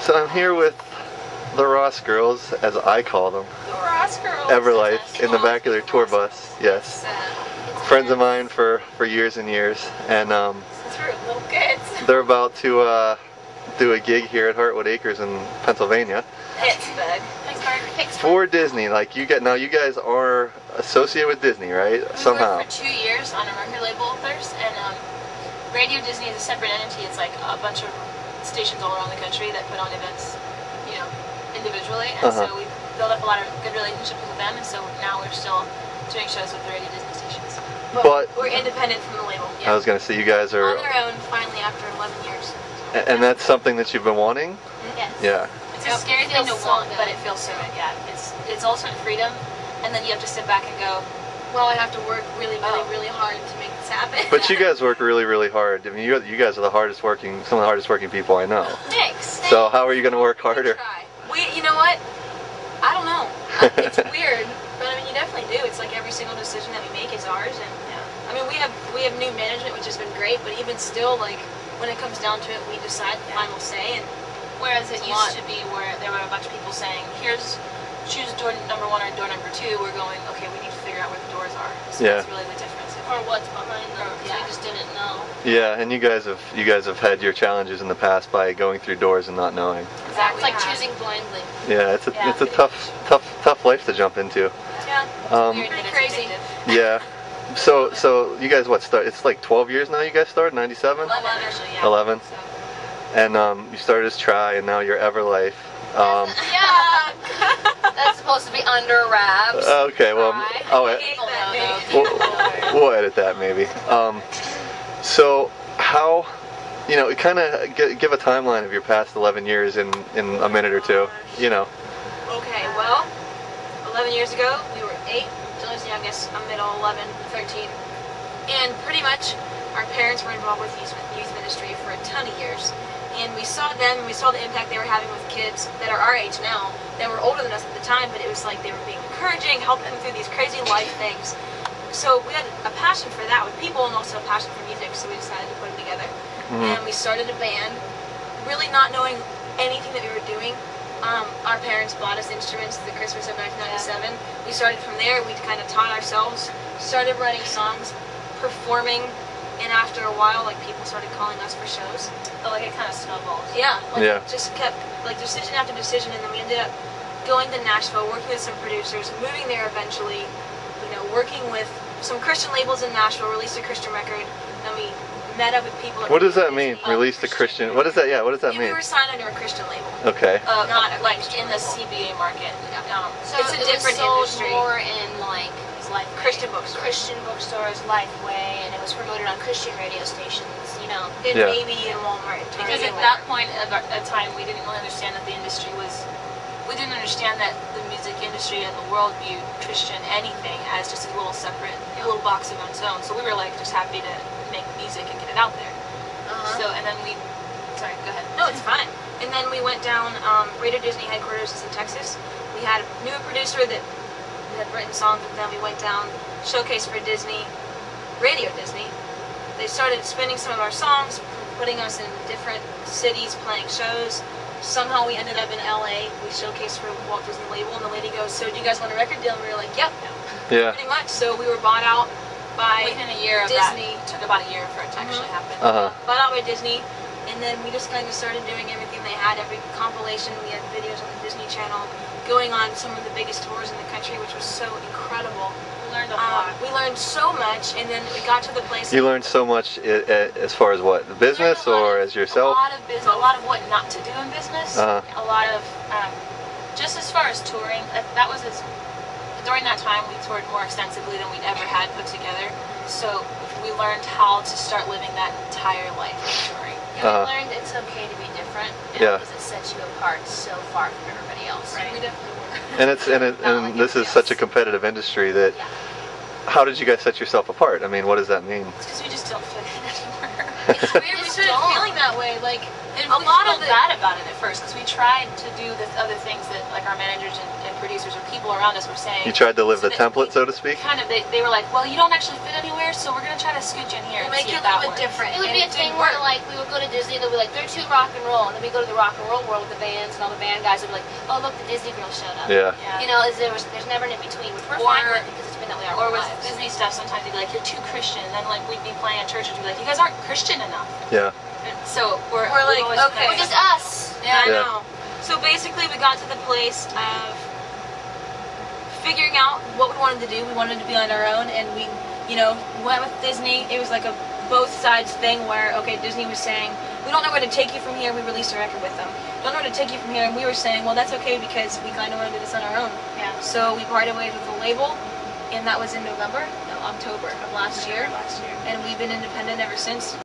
So I'm here with the Ross girls, as I call them. The Ross girls. Everlife, in the back of their tour bus. Yes. Friends of mine for years and years, and Since we were little kids. they're about to do a gig here at Heartwood Acres in Pennsylvania. Pittsburgh. For Disney. Like you guys are associated with Disney, right? Somehow. We worked for 2 years on a record label of theirs, and Radio Disney is a separate entity. It's like a bunch of stations all around the country that put on events, you know, individually, and so we built up a lot of good relationships with them, and so now we're still doing shows with the Radio Disney stations. But we're independent from the label. I was gonna say you guys are on their own finally after 11 years. And that's something that you've been wanting? Yes. Yeah. It's a scary thing to want, but it feels so good. Yeah. It's ultimate freedom, and then you have to sit back and go, well, I have to work really hard to make this happen. But you guys work really hard. I mean, you guys are some of the hardest working people I know. Thanks. So how are you going to work harder? You know what? I don't know. It's weird, but I mean, you definitely do. It's like every single decision that we make is ours, and I mean, we have new management, which has been great, but even still, like when it comes down to it, we decide the final say. And whereas it used to be where there were a bunch of people saying, choose door number 1 or door number 2, we're going, okay, we need to figure out where the doors are. So that's really the difference. Or what's behind them, because we just didn't know. Yeah, and you guys have had your challenges in the past by going through doors and not knowing. Exactly. It's like choosing blindly. Yeah, it's a tough life to jump into. Yeah. It's pretty crazy. Yeah. So you guys it's like 12 years now you guys started, 97? 11 actually, yeah. 11. So. And you started as Try, and now you're Everlife. Yeah. That's supposed to be under wraps. Okay, well, we'll edit that maybe. So how, kind of give a timeline of your past 11 years in a minute or two, Okay, well, 11 years ago, we were 8, so I guess I'm middle 11, 13, and pretty much our parents were involved with youth ministry for a ton of years. And we saw them, and we saw the impact they were having with kids that are our age now, that were older than us at the time, but it was like they were being encouraging, helping them through these crazy life things. So we had a passion for that with people, and also a passion for music, so we decided to put it together. And we started a band, really not knowing anything that we were doing. Our parents bought us instruments at the Christmas of 1997. We started from there, we kind of taught ourselves, started writing songs, performing, and after a while, like, people started calling us for shows. Oh, like it kind of snowballed. Yeah. It just kept, like, decision after decision, and then we ended up going to Nashville, working with some producers, moving there eventually, working with some Christian labels in Nashville, released a Christian record, then we met up with people. What does that mean? Released a Christian? What does that? Yeah. What does that mean? We were signed under a Christian label. Okay. Not like in the CBA market. So it's a different industry. More in like Christian bookstores, Lifeway, and it was promoted on Christian radio stations. And maybe in Walmart. Because at that point of time, we didn't really understand that the industry was. We didn't understand that the music industry and the world viewed Christian anything as just a little separate, a little box of its own. So we were like just happy to make music and get it out there. So and then sorry, go ahead. No, it's fine. And then we went down. Radio Disney headquarters is in Texas. We had a new producer that had written songs with them. We went down, showcase for Disney, Radio Disney. They started spinning some of our songs, putting us in different cities, playing shows. Somehow we ended up in LA. We showcased for Walt Disney label, and the lady goes, "So do you guys want a record deal?" And we were like, "Yep." Yeah. Pretty much. So we were bought out by within a year of Disney. It took about a year for it to actually happen. Bought out by Disney, and then we just kind of started doing everything they had. Every compilation, we had videos on the Disney Channel, going on some of the biggest tours in the country, which was so incredible. We learned a lot. We learned so much, and then we got to the place. You learned so much as far as what, the business or as yourself? A lot of business, a lot of what not to do in business. A lot of just as far as touring. That was during that time we toured more extensively than we'd ever had put together. So we learned how to start living that entire life of touring. Yeah, we learned it's okay to be different, because it sets you apart so far from everybody else. Right. We definitely were. And this is such a competitive industry that. How did you guys set yourself apart? I mean, what does that mean? It's because we just don't fit in anymore. It's weird. We started feeling that way. Like a lot of bad about it at first, because we tried to do the other things that like our managers and producers or people around us were saying. You tried to live so the template, so to speak? Kind of. They were like, well, you don't actually fit anywhere, so we're going to try to scooch in here and make see it if a that little bit works. different. It would be a thing where, like, we would go to Disney, they'd be like, they're too rock and roll, and then we go to the rock and roll world with the bands, and all the band guys would be like, oh, look, the Disney girls showed up. Yeah. You know, there's never an in-between, which we're fine with because it's been that way our Or whole with lives. Disney stuff, sometimes they'd be like, you're too Christian, and then like we'd be playing at church and we'd be like, you guys aren't Christian enough. Yeah. And so we're like, always okay. We're just us. Yeah, I Yeah. know. So basically, we got to the place of figuring out what we wanted to do. We wanted to be on our own, and we, you know, went with Disney. It was like a both sides thing where, okay, Disney was saying, we don't know where to take you from here. We released a record with them. We don't know where to take you from here, and we were saying, well, that's okay because we kind of want to do this on our own. Yeah. So we parted ways with the label, and that was in October of last year. And we've been independent ever since.